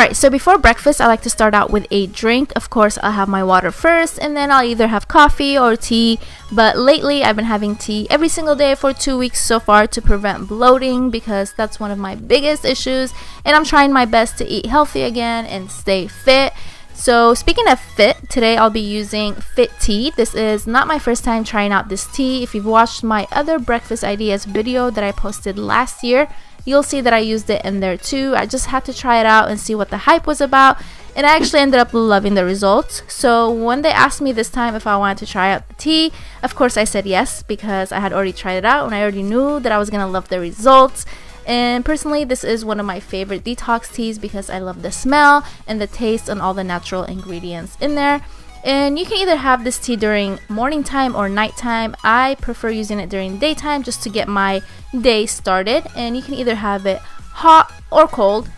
Alright, so before breakfast, I like to start out with a drink. Of course, I'll have my water first, and then I'll either have coffee or tea. But lately, I've been having tea every single day for 2 weeks so far to prevent bloating, because that's one of my biggest issues. And I'm trying my best to eat healthy again and stay fit. So speaking of fit, today I'll be using Fit Tea. This is not my first time trying out this tea. If you've watched my other breakfast ideas video that I posted last year, you'll see that I used it in there too. I just had to try it out and see what the hype was about, and I actually ended up loving the results. So when they asked me this time if I wanted to try out the tea, of course I said yes, because I had already tried it out and I already knew that I was gonna love the results. And personally, this is one of my favorite detox teas because I love the smell and the taste and all the natural ingredients in there. And you can either have this tea during morning time or nighttime. I prefer using it during daytime just to get my day started. And you can either have it hot or cold.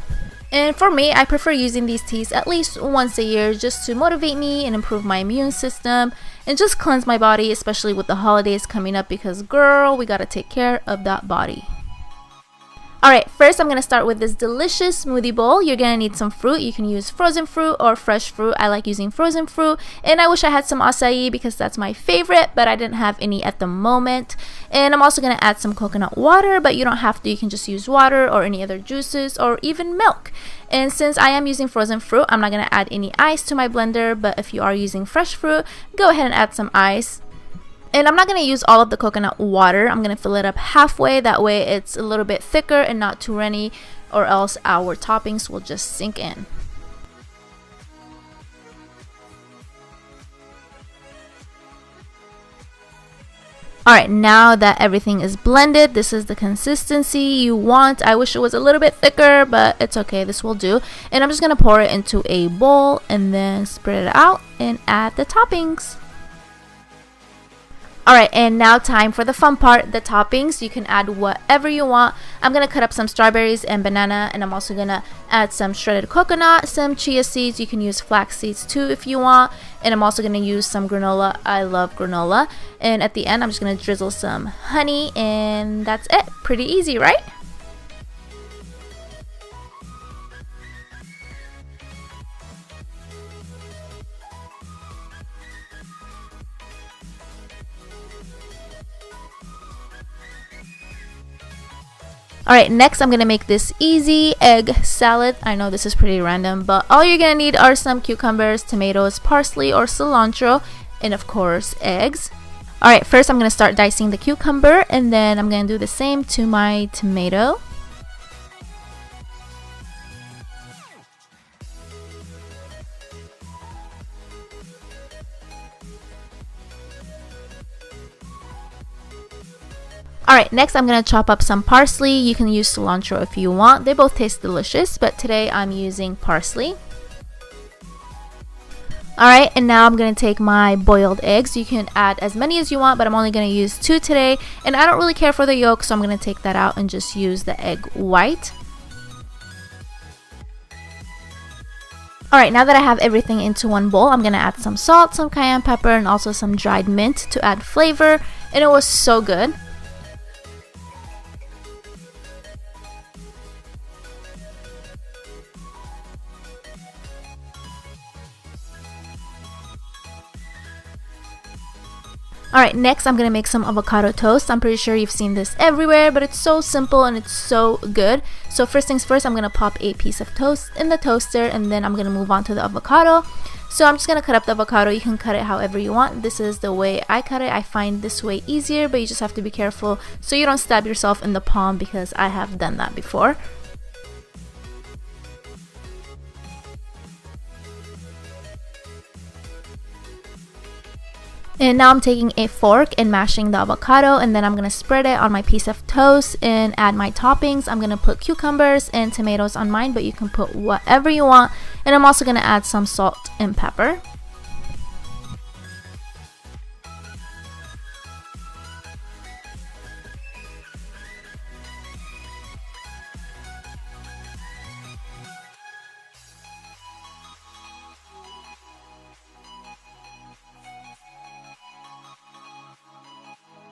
And for me, I prefer using these teas at least once a year just to motivate me and improve my immune system and just cleanse my body, especially with the holidays coming up, because girl, we gotta take care of that body. Alright, first I'm going to start with this delicious smoothie bowl. You're going to need some fruit. You can use frozen fruit or fresh fruit. I like using frozen fruit, and I wish I had some acai because that's my favorite, but I didn't have any at the moment. And I'm also going to add some coconut water, but you don't have to. You can just use water or any other juices or even milk. And since I am using frozen fruit, I'm not going to add any ice to my blender, but if you are using fresh fruit, go ahead and add some ice. And I'm not going to use all of the coconut water. I'm going to fill it up halfway. That way it's a little bit thicker and not too runny, or else our toppings will just sink in. Alright, now that everything is blended, this is the consistency you want. I wish it was a little bit thicker, but it's okay. This will do. And I'm just going to pour it into a bowl and then spread it out and add the toppings. Alright, and now time for the fun part, the toppings. You can add whatever you want. I'm going to cut up some strawberries and banana, and I'm also going to add some shredded coconut, some chia seeds. You can use flax seeds too if you want. And I'm also going to use some granola. I love granola. And at the end, I'm just going to drizzle some honey, and that's it. Pretty easy, right? Alright, next I'm going to make this easy egg salad. I know this is pretty random, but all you're going to need are some cucumbers, tomatoes, parsley or cilantro, and of course eggs. Alright, first I'm going to start dicing the cucumber, and then I'm going to do the same to my tomato. Alright, next I'm going to chop up some parsley. You can use cilantro if you want. They both taste delicious, but today I'm using parsley. Alright, and now I'm going to take my boiled eggs. You can add as many as you want, but I'm only going to use 2 today. And I don't really care for the yolk, so I'm going to take that out and just use the egg white. Alright, now that I have everything into one bowl, I'm going to add some salt, some cayenne pepper, and also some dried mint to add flavor. And it was so good. Alright, next I'm going to make some avocado toast. I'm pretty sure you've seen this everywhere, but it's so simple and it's so good. So first things first, I'm going to pop a piece of toast in the toaster, and then I'm going to move on to the avocado. So I'm just going to cut up the avocado. You can cut it however you want. This is the way I cut it. I find this way easier, but you just have to be careful so you don't stab yourself in the palm, because I have done that before. And now I'm taking a fork and mashing the avocado, and then I'm going to spread it on my piece of toast and add my toppings. I'm going to put cucumbers and tomatoes on mine, but you can put whatever you want. And I'm also going to add some salt and pepper.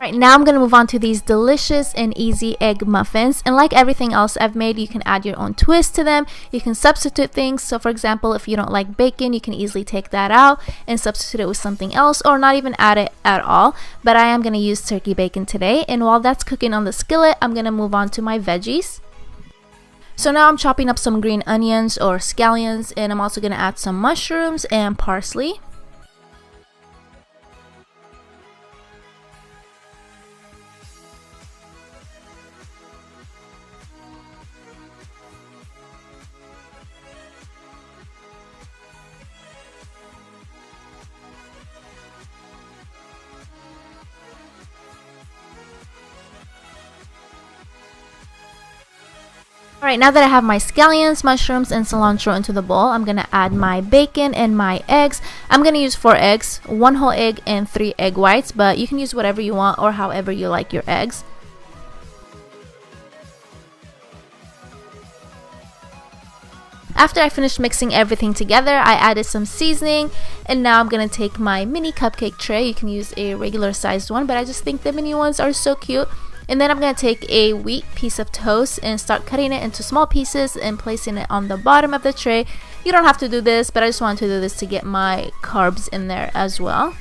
Alright, now I'm going to move on to these delicious and easy egg muffins. And like everything else I've made, you can add your own twist to them. You can substitute things. So for example, if you don't like bacon, you can easily take that out and substitute it with something else, or not even add it at all. But I am going to use turkey bacon today. And while that's cooking on the skillet, I'm going to move on to my veggies. So now I'm chopping up some green onions or scallions, and I'm also going to add some mushrooms and parsley. Alright, now that I have my scallions, mushrooms, and cilantro into the bowl, I'm going to add my bacon and my eggs. I'm going to use 4 eggs, 1 whole egg, and 3 egg whites, but you can use whatever you want or however you like your eggs. After I finished mixing everything together, I added some seasoning, and now I'm going to take my mini cupcake tray. You can use a regular sized one, but I just think the mini ones are so cute. And then I'm going to take a wheat piece of toast and start cutting it into small pieces and placing it on the bottom of the tray. You don't have to do this, but I just wanted to do this to get my carbs in there as well.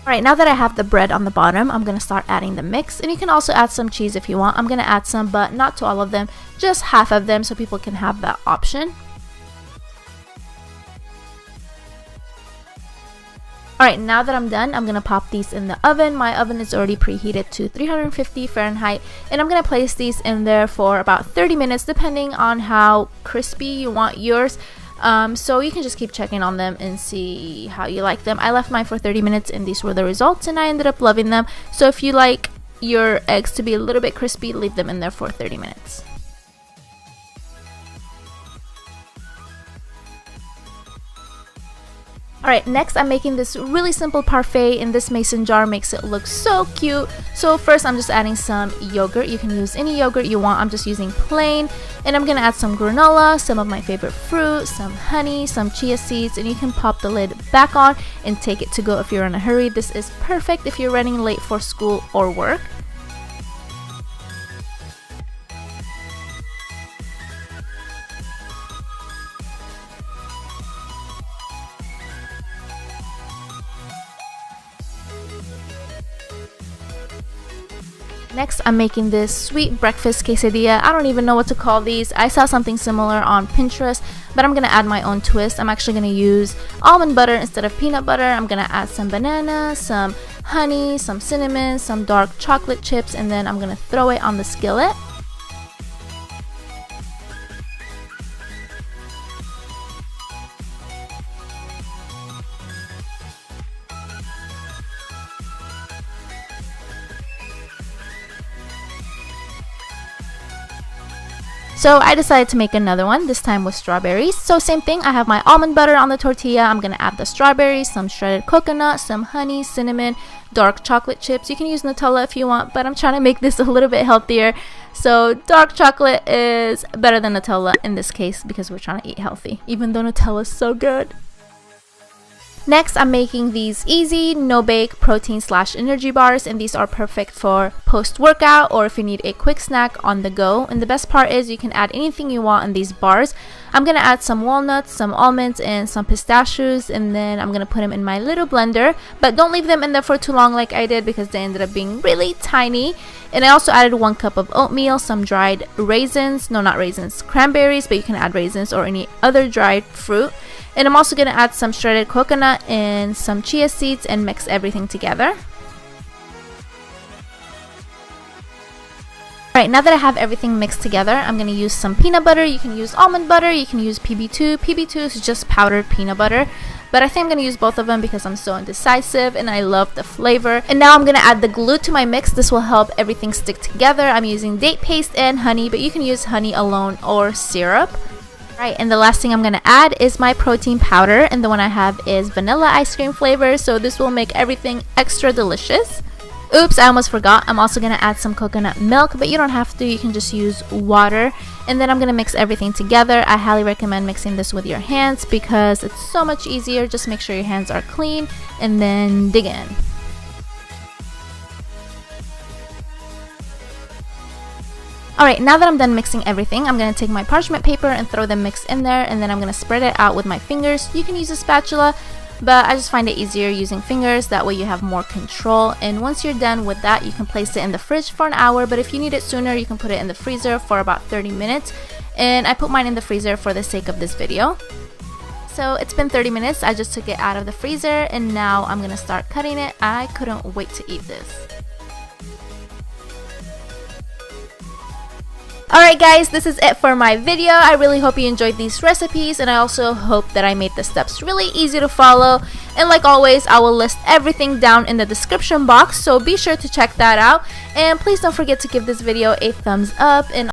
Alright, now that I have the bread on the bottom, I'm going to start adding the mix. And you can also add some cheese if you want. I'm going to add some, but not to all of them, just half of them so people can have that option. Alright, now that I'm done, I'm going to pop these in the oven. My oven is already preheated to 350 Fahrenheit, and I'm going to place these in there for about 30 minutes depending on how crispy you want yours. So you can just keep checking on them and see how you like them. I left mine for 30 minutes and these were the results, and I ended up loving them. So if you like your eggs to be a little bit crispy, leave them in there for 30 minutes. Alright, next I'm making this really simple parfait in this mason jar. Makes it look so cute. So first I'm just adding some yogurt. You can use any yogurt you want. I'm just using plain. And I'm going to add some granola, some of my favorite fruit, some honey, some chia seeds, and you can pop the lid back on and take it to go if you're in a hurry. This is perfect if you're running late for school or work. Next, I'm making this sweet breakfast quesadilla. I don't even know what to call these. I saw something similar on Pinterest, but I'm going to add my own twist. I'm actually going to use almond butter instead of peanut butter. I'm going to add some banana, some honey, some cinnamon, some dark chocolate chips, and then I'm going to throw it on the skillet. So I decided to make another one, this time with strawberries. So same thing, I have my almond butter on the tortilla. I'm going to add the strawberries, some shredded coconut, some honey, cinnamon, dark chocolate chips. You can use Nutella if you want, but I'm trying to make this a little bit healthier. So dark chocolate is better than Nutella in this case because we're trying to eat healthy, even though Nutella is so good. Next, I'm making these easy, no-bake protein/energy bars, and these are perfect for post-workout or if you need a quick snack on the go. And the best part is you can add anything you want in these bars. I'm going to add some walnuts, some almonds, and some pistachios, and then I'm going to put them in my little blender. But don't leave them in there for too long like I did because they ended up being really tiny. And I also added 1 cup of oatmeal, some dried raisins, no, not raisins, cranberries, but you can add raisins or any other dried fruit. And I'm also going to add some shredded coconut and some chia seeds and mix everything together. Alright, now that I have everything mixed together, I'm going to use some peanut butter. You can use almond butter, you can use PB2. PB2 is just powdered peanut butter. But I think I'm going to use both of them because I'm so indecisive and I love the flavor. And now I'm going to add the glue to my mix. This will help everything stick together. I'm using date paste and honey, but you can use honey alone or syrup. Right, and the last thing I'm going to add is my protein powder, and the one I have is vanilla ice cream flavor, so this will make everything extra delicious. Oops, I almost forgot. I'm also going to add some coconut milk, but you don't have to. You can just use water. And then I'm going to mix everything together. I highly recommend mixing this with your hands because it's so much easier. Just make sure your hands are clean and then dig in. Alright, now that I'm done mixing everything, I'm going to take my parchment paper and throw the mix in there, and then I'm going to spread it out with my fingers. You can use a spatula, but I just find it easier using fingers. That way you have more control. And once you're done with that, you can place it in the fridge for an hour, but if you need it sooner, you can put it in the freezer for about 30 minutes. And I put mine in the freezer for the sake of this video. So it's been 30 minutes. I just took it out of the freezer, and now I'm going to start cutting it. I couldn't wait to eat this. Alright guys, this is it for my video. I really hope you enjoyed these recipes, and I also hope that I made the steps really easy to follow. And like always, I will list everything down in the description box, so be sure to check that out. And please don't forget to give this video a thumbs up, and